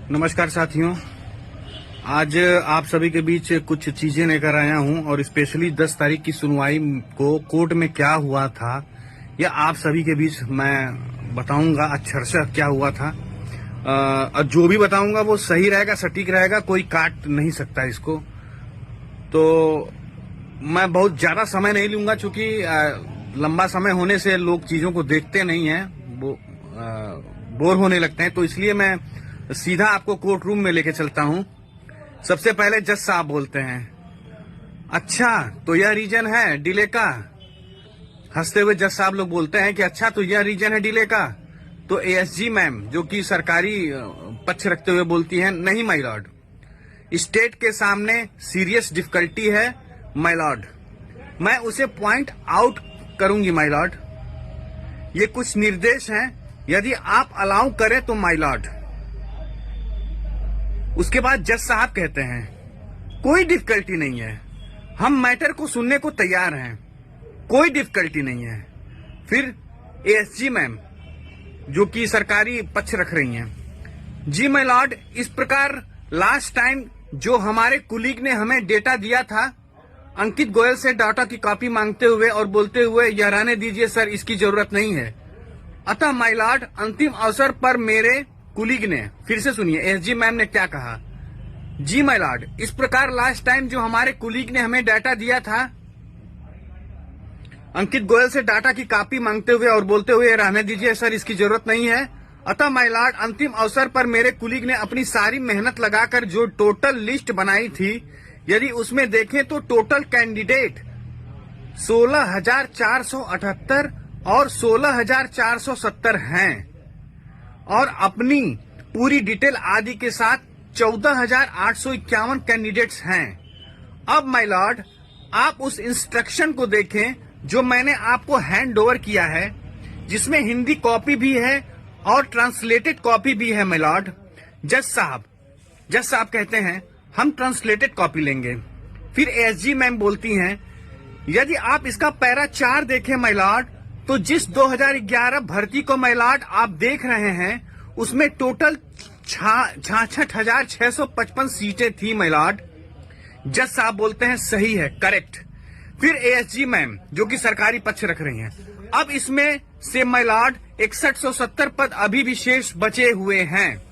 नमस्कार साथियों, आज आप सभी के बीच कुछ चीजें लेकर आया हूं और स्पेशली 10 तारीख की सुनवाई को कोर्ट में क्या हुआ था यह आप सभी के बीच मैं बताऊंगा अक्षरशः क्या हुआ था। जो भी बताऊंगा वो सही रहेगा, सटीक रहेगा, कोई काट नहीं सकता इसको। तो मैं बहुत ज्यादा समय नहीं लूंगा क्योंकि लंबा समय होने से लोग चीजों को देखते नहीं हैं, वो बोर होने लगते हैं। तो इसलिए मैं सीधा आपको कोर्ट रूम में लेके चलता हूं। सबसे पहले जज साहब बोलते हैं, अच्छा तो यह रीजन है डिले का। हंसते हुए जज साहब लोग बोलते हैं कि अच्छा तो यह रीजन है डिले का। तो एएसजी मैम जो कि सरकारी पक्ष रखते हुए बोलती हैं, नहीं माय लॉर्ड, स्टेट के सामने सीरियस डिफिकल्टी है माय लॉर्ड, मैं उसे पॉइंट आउट करूंगी माय लॉर्ड। ये कुछ निर्देश हैं, यदि आप अलाउ करें तो माय लॉर्ड। उसके बाद जज साहब कहते हैं, कोई डिफिकल्टी नहीं है, हम मैटर को सुनने को तैयार हैं, कोई डिफिकल्टी नहीं है। फिर एएसजी मैम जो कि सरकारी पक्ष रख रही हैं, जी माय लॉर्ड, इस प्रकार लास्ट टाइम जो हमारे कुलीग ने हमें डेटा दिया था, अंकित गोयल से डाटा की कॉपी मांगते हुए और बोलते हुए यह रहने दीजिए सर, इसकी जरूरत नहीं है। अतः माय लॉर्ड, अंतिम अवसर पर मेरे कुलीग ने, फिर से सुनिए एसजी मैम ने क्या कहा, जी माय लॉर्ड, इस प्रकार लास्ट टाइम जो हमारे कुलीग ने हमें डाटा दिया था, अंकित गोयल से डाटा की कॉपी मांगते हुए और बोलते हुए रहने दीजिए सर, इसकी जरूरत नहीं है। अतः माय लॉर्ड, अंतिम अवसर पर मेरे कुलीग ने अपनी सारी मेहनत लगाकर जो टोटल लिस्ट बनाई थी, यदि उसमें देखें तो टोटल कैंडिडेट 16,478 और 16,470 हैं और अपनी पूरी डिटेल आदि के साथ 14,851 कैंडिडेट्स हैं। अब माय लॉर्ड, आप उस इंस्ट्रक्शन को देखें जो मैंने आपको हैंड ओवर किया है, जिसमें हिंदी कॉपी भी है और ट्रांसलेटेड कॉपी भी है माय लॉर्ड। जज साहब कहते हैं, हम ट्रांसलेटेड कॉपी लेंगे। फिर एसजी मैम बोलती हैं, यदि आप इसका पैरा 4 देखें माय लॉर्ड, तो जिस 2011 भर्ती को माय लॉर्ड आप देख रहे हैं, उसमें टोटल 66,655 सीटें थी माय लॉर्ड। जज साहब बोलते हैं, सही है, करेक्ट। फिर एएसजी मैम जो कि सरकारी पक्ष रख रही हैं, अब इसमें से माय लॉर्ड 6170 पद अभी भी शेष बचे हुए हैं।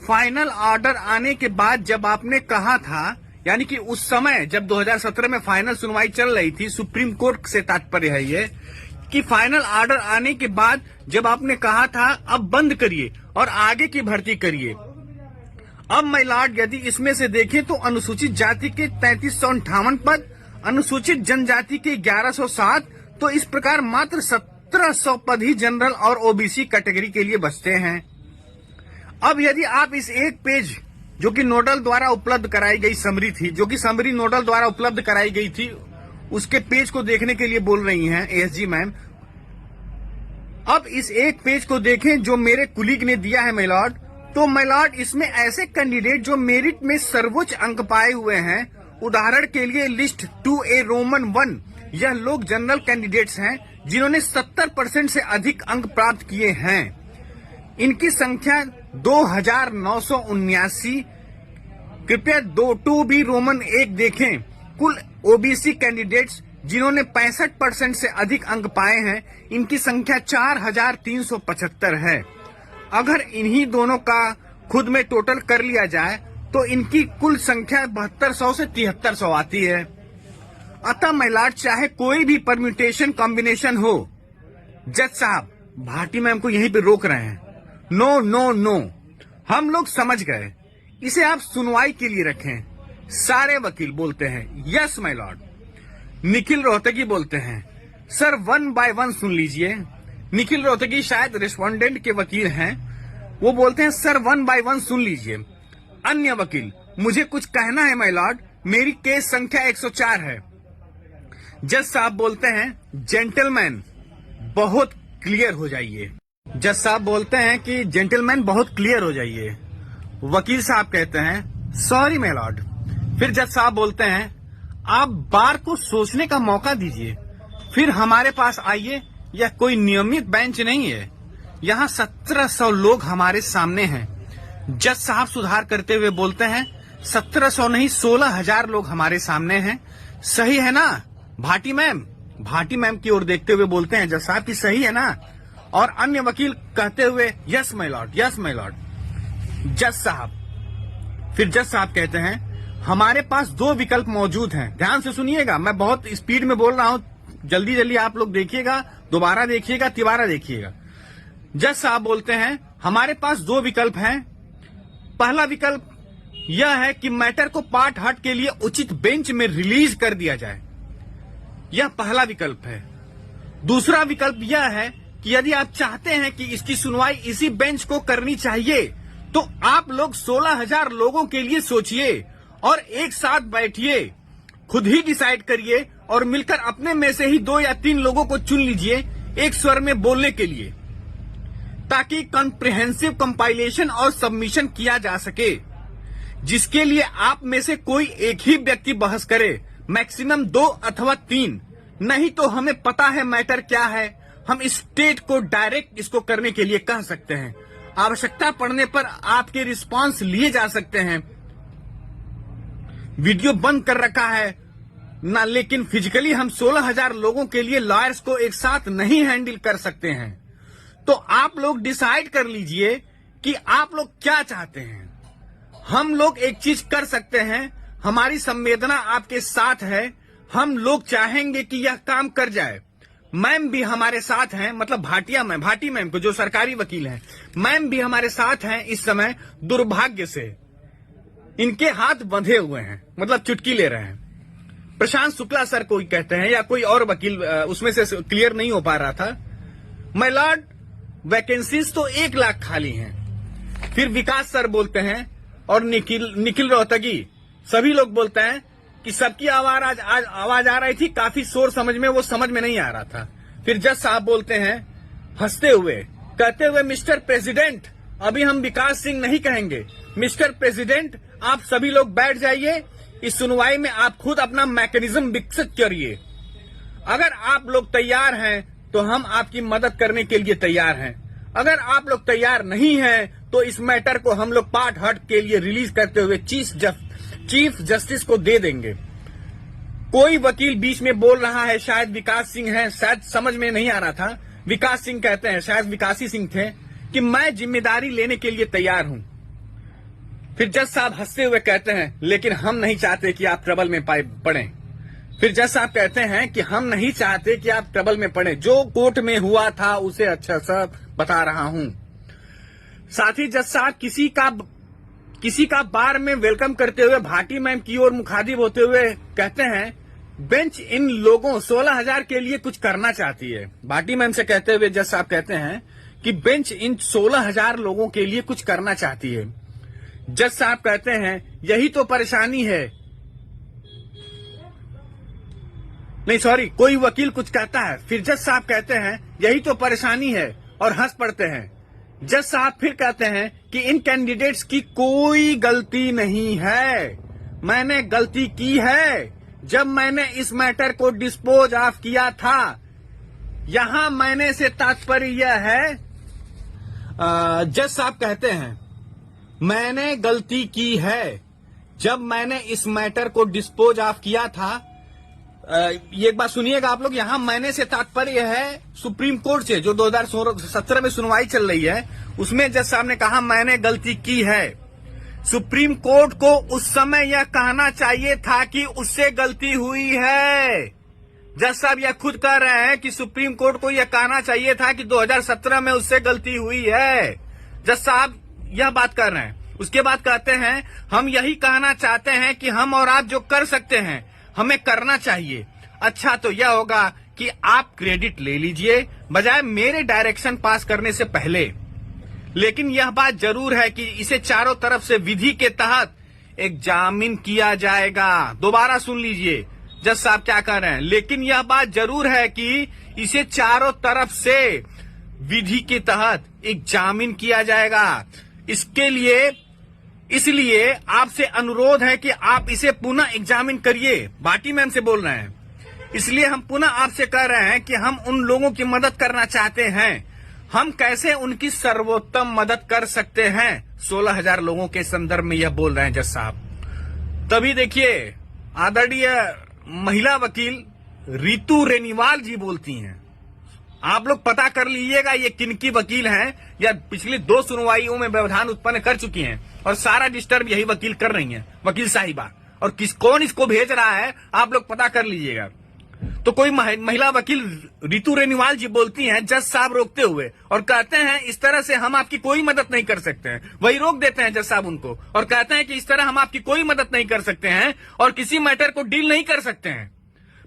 फाइनल ऑर्डर आने के बाद जब आपने कहा था, यानी कि उस समय जब 2017 में फाइनल सुनवाई चल रही थी, सुप्रीम कोर्ट से तात्पर्य है ये कि फाइनल ऑर्डर आने के बाद जब आपने कहा था अब बंद करिए और आगे की भर्ती करिए, अब माय लॉर्ड यदि इसमें से देखें तो अनुसूचित जाति के 3358 पद, अनुसूचित जनजाति के 1107, तो इस प्रकार मात्र 1700 पद ही जनरल और ओबीसी कैटेगरी के लिए बचते हैं। अब यदि आप इस एक पेज जो कि नोडल द्वारा उपलब्ध कराई गई समरी थी, जो कि समरी नोडल द्वारा उपलब्ध कराई गई थी, उसके पेज को देखने के लिए बोल रही हैं एसजी मैम। अब इस एक पेज को देखें जो मेरे कुलीग ने दिया है माय लॉर्ड, तो माय लॉर्ड इसमें ऐसे कैंडिडेट जो मेरिट में सर्वोच्च अंक पाए हुए हैं, उदाहरण के लिए लिस्ट 2A रोमन 1, यह लोग जनरल कैंडिडेट्स हैं जिन्होंने 70% से अधिक अंक प्राप्त किए हैं। इनकी संख्या 2,979। कृपया 2B रोमन 1 देखें, कुल ओबीसी कैंडिडेट्स जिन्होंने 65% से अधिक अंक पाए हैं, इनकी संख्या 4,375 है। अगर इन्हीं दोनों का खुद में टोटल कर लिया जाए तो इनकी कुल संख्या 7200 से 7300 आती है। अतः माय लॉर्ड, चाहे कोई भी परम्यूटेशन कॉम्बिनेशन हो, जज साहब भाटी मैम को यहीं पे रोक रहे हैं, नो नो नो, हम लोग समझ गए, इसे आप सुनवाई के लिए रखें। सारे वकील बोलते हैं, yes my Lord. Nikhil Rohatgi बोलते हैं, सर 1 बाय 1 सुन लीजिए। निखिल रोहतगी शायद रिस्पोंडेंट के वकील हैं, वो बोलते हैं सर 1 बाय 1 सुन लीजिए। अन्य वकील, मुझे कुछ कहना है माय लॉर्ड, मेरी केस संख्या 104 है। जज साहब बोलते हैं, जेंटलमैन बहुत क्लियर हो जाइए। जज साहब बोलते हैं कि जेंटलमैन बहुत क्लियर हो जाइए। वकील साहब कहते हैं, सॉरी माय लॉर्ड। फिर जज साहब बोलते हैं, आप बार को सोचने का मौका दीजिए, फिर हमारे पास आइए, यह कोई नियमित बेंच नहीं है, यहाँ 1700 लोग हमारे सामने हैं। जज साहब सुधार करते हुए बोलते हैं 1700 नहीं 16,000 लोग हमारे सामने हैं। सही है ना भाटी मैम की ओर देखते हुए बोलते हैं जज साहब की सही है ना। और अन्य वकील कहते हुए yes my Lord, yes my Lord. जज साहब कहते हैं हमारे पास 2 विकल्प मौजूद हैं। ध्यान से सुनिएगा, मैं बहुत स्पीड में बोल रहा हूं, जल्दी जल्दी आप लोग देखिएगा, दोबारा देखिएगा, तिबारा देखिएगा। जज साहब बोलते हैं हमारे पास 2 विकल्प हैं। पहला विकल्प यह है कि मैटर को पार्ट हट के लिए उचित बेंच में रिलीज कर दिया जाए, यह पहला विकल्प है। दूसरा विकल्प यह है कि यदि आप चाहते हैं कि इसकी सुनवाई इसी बेंच को करनी चाहिए तो आप लोग 16,000 लोगों के लिए सोचिए और एक साथ बैठिए, खुद ही डिसाइड करिए और मिलकर अपने में से ही 2 या 3 लोगों को चुन लीजिए एक स्वर में बोलने के लिए, ताकि कॉम्प्रिहेंसिव कंपाइलेशन और सबमिशन किया जा सके, जिसके लिए आप में से कोई एक ही व्यक्ति बहस करे, मैक्सिमम 2 अथवा 3। नहीं तो हमें पता है मैटर क्या है, हम स्टेट को डायरेक्ट इसको करने के लिए कह सकते हैं। आवश्यकता पड़ने पर आपके रिस्पांस लिए जा सकते हैं। वीडियो बंद कर रखा है ना, लेकिन फिजिकली हम 16,000 लोगों के लिए लॉयर्स को एक साथ नहीं हैंडल कर सकते हैं। तो आप लोग डिसाइड कर लीजिए कि आप लोग क्या चाहते हैं। हम लोग एक चीज कर सकते हैं, हमारी संवेदना आपके साथ है, हम लोग चाहेंगे कि यह काम कर जाए। मैम भी हमारे साथ हैं, मतलब भाटी मैम को जो सरकारी वकील हैं, मैम भी हमारे साथ हैं। इस समय दुर्भाग्य से इनके हाथ बंधे हुए हैं, मतलब चुटकी ले रहे हैं। प्रशांत शुक्ला सर कोई कहते हैं या कोई और वकील, उसमें से क्लियर नहीं हो पा रहा था। माय लॉर्ड वैकेंसीज तो 1 लाख खाली हैं। फिर विकास सर बोलते हैं और निखिल रोहतगी, सभी लोग बोलते हैं कि सबकी आवाज आ रही थी, काफी शोर समझ में नहीं आ रहा था। फिर जज साहब बोलते हैं हंसते हुए, कहते हुए मिस्टर प्रेसिडेंट, अभी हम विकास सिंह नहीं कहेंगे, मिस्टर प्रेसिडेंट आप सभी लोग बैठ जाइए, इस सुनवाई में आप खुद अपना मैकेनिज्म विकसित करिए। अगर आप लोग तैयार हैं तो हम आपकी मदद करने के लिए तैयार हैं। अगर आप लोग तैयार नहीं हैं तो इस मैटर को हम लोग पार्ट हट के लिए रिलीज करते हुए चीफ जस्टिस को दे देंगे। कोई वकील बीच में बोल रहा है, शायद विकास सिंह है, शायद समझ में नहीं आ रहा था, विकास सिंह कहते हैं, शायद विकासी सिंह थे, कि मैं जिम्मेदारी लेने के लिए तैयार हूं। फिर जज साहब हंसते हुए कहते हैं लेकिन हम नहीं चाहते कि आप ट्रबल में पड़ें। फिर जज साहब कहते हैं कि हम नहीं चाहते कि आप ट्रबल में पड़ें, जो कोर्ट में हुआ था उसे अच्छा सा बता रहा हूं। साथ ही जज साहब किसी का बार में वेलकम करते हुए भाटी मैम की ओर मुखातिब होते हुए कहते हैं बेंच इन लोगों 16,000 के लिए कुछ करना चाहती है। भाटी मैम से कहते हुए जज साहब कहते हैं कि बेंच इन 16,000 लोगों के लिए कुछ करना चाहती है। जज साहब कहते हैं यही तो परेशानी है। नहीं सॉरी, कोई वकील कुछ कहता है, फिर जज साहब कहते हैं यही तो परेशानी है और हंस पड़ते हैं। जज साहब फिर कहते हैं कि इन कैंडिडेट्स की कोई गलती नहीं है, मैंने गलती की है जब मैंने इस मैटर को डिस्पोज ऑफ किया था। यहां मैंने से तात्पर्य यह है, जज साहब कहते हैं मैंने गलती की है जब मैंने इस मैटर को डिस्पोज ऑफ किया था। ये एक बात सुनिएगा आप लोग, यहां मैंने से तात्पर्य है सुप्रीम कोर्ट से जो 2017 में सुनवाई चल रही है, उसमें जज साहब ने कहा मैंने गलती की है। सुप्रीम कोर्ट को उस समय यह कहना चाहिए था कि उससे गलती हुई है। जज साहब यह खुद कह रहे हैं कि सुप्रीम कोर्ट को यह कहना चाहिए था कि 2017 में उससे गलती हुई है। जज साहब यह बात कर रहे हैं। उसके बाद कहते हैं हम यही कहना चाहते हैं कि हम और आप जो कर सकते हैं हमें करना चाहिए। अच्छा तो यह होगा कि आप क्रेडिट ले लीजिए बजाय मेरे डायरेक्शन पास करने से पहले। लेकिन यह बात जरूर है कि इसे चारों तरफ से विधि के तहत एग्जामिन किया जाएगा। दोबारा सुन लीजिए जज साहब क्या कह रहे हैं। लेकिन यह बात जरूर है कि इसे चारों तरफ से विधि के तहत एग्जामिन किया जाएगा। इसलिए आपसे अनुरोध है कि आप इसे पुनः एग्जामिन करिए। भाटी मैम से बोल रहे हैं। इसलिए हम पुनः आपसे कह रहे हैं कि हम उन लोगों की मदद करना चाहते हैं हम कैसे उनकी सर्वोत्तम मदद कर सकते हैं। 16,000 लोगों के संदर्भ में यह बोल रहे हैं जज साहब। तभी देखिए आदरणीय महिला वकील रितु रेनीवाल जी बोलती हैं। आप लोग पता कर लीजिएगा ये किनकी वकील हैं, या पिछली 2 सुनवाइयों में व्यवधान उत्पन्न कर चुकी हैं और सारा डिस्टर्ब यही वकील कर रही हैं, वकील साहिबा। और कौन इसको भेज रहा है आप लोग पता कर लीजिएगा। तो कोई महिला वकील रितु रेनीवाल जी बोलती हैं जज साहब रोकते हुए, और कहते हैं इस तरह से हम आपकी कोई मदद नहीं कर सकते हैं। वही रोक देते हैं जज साहब उनको और कहते हैं कि इस तरह हम आपकी कोई मदद नहीं कर सकते हैं और किसी मैटर को डील नहीं कर सकते हैं।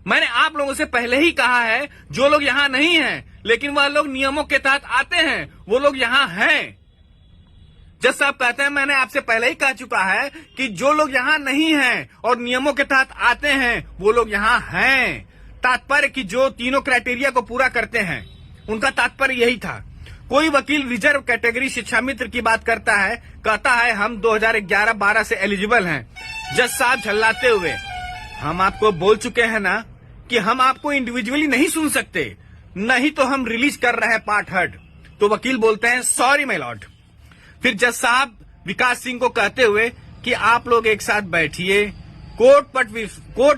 मैंने आप लोगों से पहले ही कहा है, जो लोग यहां नहीं हैं लेकिन वह लोग नियमों के तहत आते हैं, वो लोग यहां हैं। जज साहब कहते हैं मैंने आपसे पहले ही कह चुका है कि जो लोग यहां नहीं हैं और नियमों के तहत आते हैं वो लोग यहां हैं। तात्पर्य कि जो तीनों क्राइटेरिया को पूरा करते हैं, उनका तात्पर्य यही था। कोई वकील रिजर्व कैटेगरी शिक्षा मित्र की बात करता है, कहता है हम 2011-12 से एलिजिबल हैं। जज साहब झल्लाते हुए, हम आपको बोल चुके हैं ना कि हम आपको इंडिविजुअली नहीं सुन सकते, नहीं तो हम रिलीज कर रहे हैं पार्ट हर्ट। तो वकील बोलते हैं सॉरी माय लॉर्ड। फिर जज साहब विकास सिंह को कहते हुए कि आप लोग एक साथ बैठिए, कोर्ट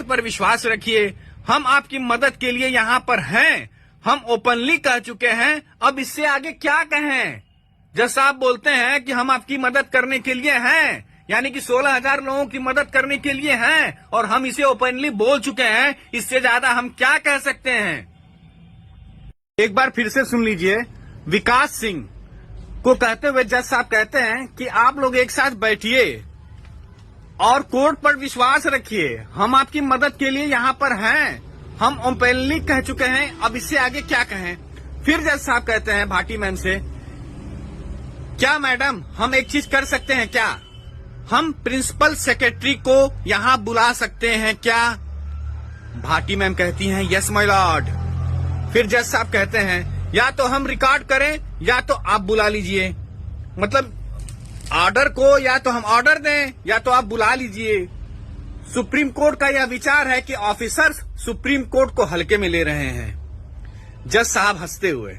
पर विश्वास रखिए, हम आपकी मदद के लिए यहां पर हैं, हम ओपनली कह चुके हैं, अब इससे आगे क्या कहें। जज साहब बोलते हैं कि हम आपकी मदद करने के लिए हैं, यानी कि 16,000 लोगों की मदद करने के लिए हैं और हम इसे ओपनली बोल चुके हैं, इससे ज्यादा हम क्या कह सकते हैं। एक बार फिर से सुन लीजिए, विकास सिंह को कहते हुए जज साहब कहते हैं कि आप लोग एक साथ बैठिए और कोर्ट पर विश्वास रखिए, हम आपकी मदद के लिए यहां पर हैं, हम ओपनली कह चुके हैं, अब इससे आगे क्या कहें। फिर जज साहब कहते हैं भाटी मैम से, क्या मैडम हम एक चीज कर सकते हैं क्या, हम प्रिंसिपल सेक्रेटरी को यहां बुला सकते हैं क्या। भाटी मैम कहती हैं यस माय लॉर्ड। फिर जज साहब कहते हैं या तो हम रिकॉर्ड करें या तो आप बुला लीजिए, मतलब ऑर्डर को या तो हम ऑर्डर दें या तो आप बुला लीजिए। सुप्रीम कोर्ट का यह विचार है कि ऑफिसर्स सुप्रीम कोर्ट को हल्के में ले रहे हैं। जज साहब हंसते हुए,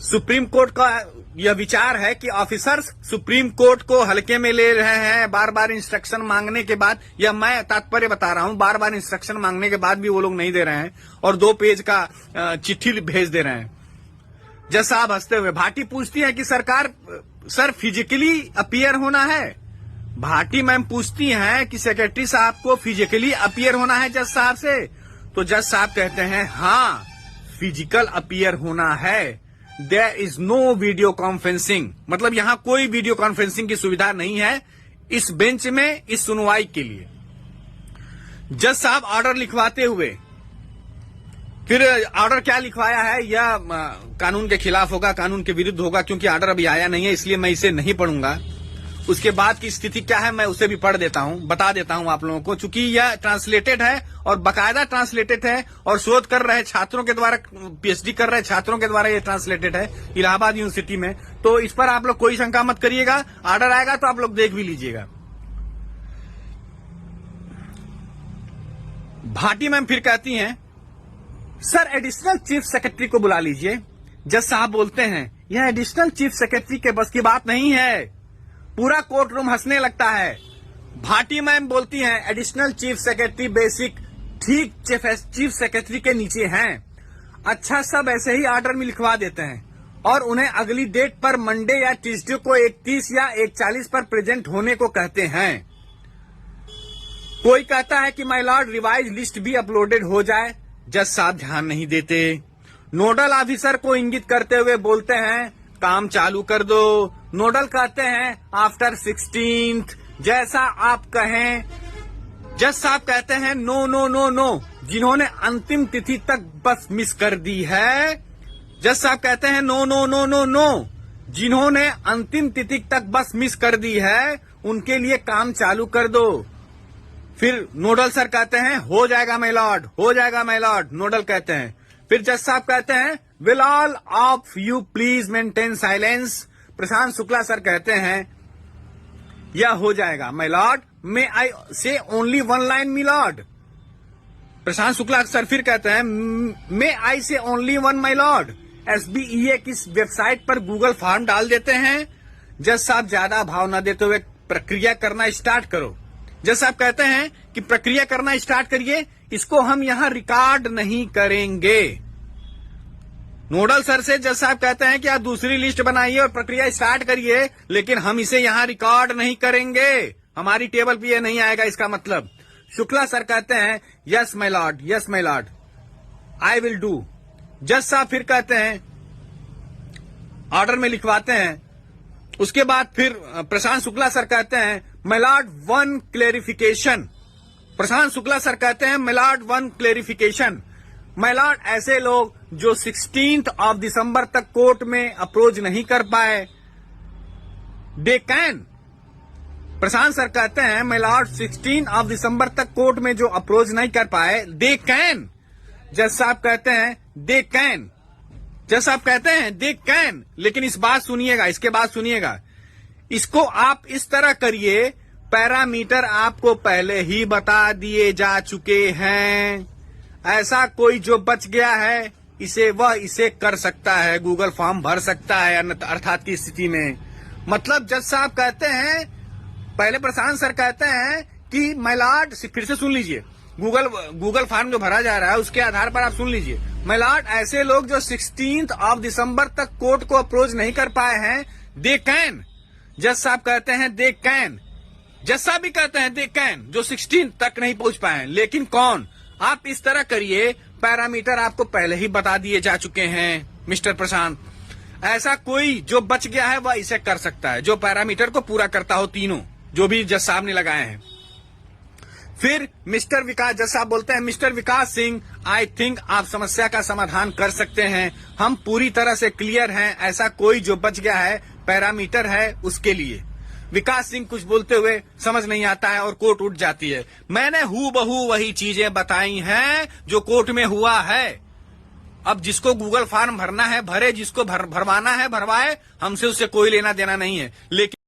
सुप्रीम कोर्ट का यह विचार है कि ऑफिसर्स सुप्रीम कोर्ट को हल्के में ले रहे हैं। बार बार इंस्ट्रक्शन मांगने के बाद, यह मैं तात्पर्य बता रहा हूं, बार बार इंस्ट्रक्शन मांगने के बाद भी वो लोग नहीं दे रहे हैं और 2 पेज का चिट्ठी भेज दे रहे हैं। जज साहब हंसते हुए, भाटी पूछती है कि सर फिजिकली अपीयर होना है। भाटी मैम पूछती हैं कि सेक्रेटरी साहब को फिजिकली अपीयर होना है जज साहब से। तो जज साहब कहते हैं हाँ फिजिकल अपीयर होना है, there is no video conferencing, मतलब यहां कोई वीडियो कॉन्फ्रेंसिंग की सुविधा नहीं है इस बेंच में इस सुनवाई के लिए। जज साहब ऑर्डर लिखवाते हुए, फिर ऑर्डर क्या लिखवाया है यह कानून के खिलाफ होगा, कानून के विरुद्ध होगा, क्योंकि ऑर्डर अभी आया नहीं है इसलिए मैं इसे नहीं पढ़ूंगा। उसके बाद की स्थिति क्या है मैं उसे भी पढ़ देता हूं, बता देता हूं आप लोगों को, चूंकि यह ट्रांसलेटेड है और बाकायदा ट्रांसलेटेड है और शोध कर रहे छात्रों के द्वारा, पीएचडी कर रहे छात्रों के द्वारा यह ट्रांसलेटेड है इलाहाबाद यूनिवर्सिटी में। तो इस पर आप लोग कोई शंका मत करिएगा, ऑर्डर आएगा तो आप लोग देख भी लीजिएगा। भाटी मैम फिर कहती हैं सर एडिशनल चीफ सेक्रेटरी को बुला लीजिए। जज साहब बोलते हैं यह एडिशनल चीफ सेक्रेटरी के बस की बात नहीं है। पूरा कोर्ट रूम हंसने लगता है। भाटी मैम बोलती हैं एडिशनल चीफ सेक्रेटरी बेसिक ठीक चीफ सेक्रेटरी के नीचे हैं। अच्छा सब ऐसे ही ऑर्डर में लिखवा देते हैं और उन्हें अगली डेट पर मंडे या ट्यूसडे को 31 या 1:40 पर प्रेजेंट होने को कहते हैं। कोई कहता है कि माय लॉर्ड रिवाइज लिस्ट भी अपलोडेड हो जाए। जज साहब ध्यान नहीं देते। नोडल ऑफिसर को इंगित करते हुए बोलते हैं काम चालू कर दो। नोडल कहते हैं आफ्टर 16th, जैसा आप कहें। जज साहब कहते हैं नो नो नो नो, जिन्होंने अंतिम तिथि तक बस मिस कर दी है। जज साहब कहते हैं no no no no no, जिन्होंने अंतिम तिथि तक बस मिस कर दी है उनके लिए काम चालू कर दो। फिर नोडल सर कहते हैं हो जाएगा माय लॉर्ड, हो जाएगा माय लॉर्ड, नोडल कहते हैं। फिर जज साहब कहते हैं will all of you please maintain silence. Prashant Shukla sir कहते हैं यह हो जाएगा माय लॉर्ड, मे आई से only 1 line my Lord. Prashant Shukla sir फिर कहते हैं मे आई से ओनली 1 माय लॉर्ड, SBEA की वेबसाइट पर गूगल फॉर्म डाल देते हैं। जज साहब ज्यादा भाव न देते हुए प्रक्रिया करना स्टार्ट करो। जज साहब कहते हैं कि प्रक्रिया करना स्टार्ट करिए, इसको हम यहां रिकॉर्ड नहीं करेंगे। नोडल सर से जज साहब कहते हैं कि आप दूसरी लिस्ट बनाइए और प्रक्रिया स्टार्ट करिए, लेकिन हम इसे यहां रिकॉर्ड नहीं करेंगे, हमारी टेबल पे ये नहीं आएगा। इसका मतलब शुक्ला सर कहते हैं yes my Lord, yes my Lord, I will do. जज साहब फिर कहते हैं, ऑर्डर में लिखवाते हैं। उसके बाद फिर प्रशांत शुक्ला सर कहते हैं my Lord one clarification. Prashant Shukla sir कहते हैं my Lord one clarification. My Lord, ऐसे लोग जो 16 दिसंबर तक कोर्ट में अप्रोच नहीं कर पाए, दे कैन। प्रशांत सर कहते हैं माय लॉर्ड 16 दिसंबर तक कोर्ट में जो अप्रोच नहीं कर पाए, दे कैन। जज साहब कहते हैं दे कैन। जज साहब कहते हैं दे कैन, लेकिन इस बात सुनिएगा, इसके बाद सुनिएगा, इसको आप इस तरह करिए, पैरामीटर आपको पहले ही बता दिए जा चुके हैं। ऐसा कोई जो बच गया है इसे कर सकता है, गूगल फॉर्म भर सकता है अर्थात की स्थिति में। मतलब जज साहब कहते हैं, पहले प्रशांत सर कहते हैं कि माय लॉर्ड, फिर से सुन लीजिए, गूगल फॉर्म जो भरा जा रहा है उसके आधार पर आप सुन लीजिए। माय लॉर्ड, ऐसे लोग जो 16 दिसंबर तक कोर्ट को अप्रोच नहीं कर पाए हैं, दे कैन। जज साहब कहते हैं दे कैन। जज साहब भी कहते हैं दे कैन, जो 16 तक नहीं पहुंच पाए हैं। लेकिन कौन? आप इस तरह करिए, पैरामीटर आपको पहले ही बता दिए जा चुके हैं मिस्टर प्रशांत। ऐसा कोई जो बच गया है वह इसे कर सकता है, जो पैरामीटर को पूरा करता हो, तीनों जो भी जज साहब ने लगाए हैं। फिर मिस्टर विकास, जज साहब बोलते हैं mister Vikas Singh, I think आप समस्या का समाधान कर सकते हैं, हम पूरी तरह से क्लियर हैं। ऐसा कोई जो बच गया है पैरामीटर है उसके लिए। विकास सिंह कुछ बोलते हुए समझ नहीं आता है और कोर्ट उठ जाती है। मैंने हूबहू वही चीजें बताई हैं जो कोर्ट में हुआ है। अब जिसको गूगल फॉर्म भरना है भरे, जिसको भरवाना है भरवाए, हमसे उससे कोई लेना देना नहीं है। लेकिन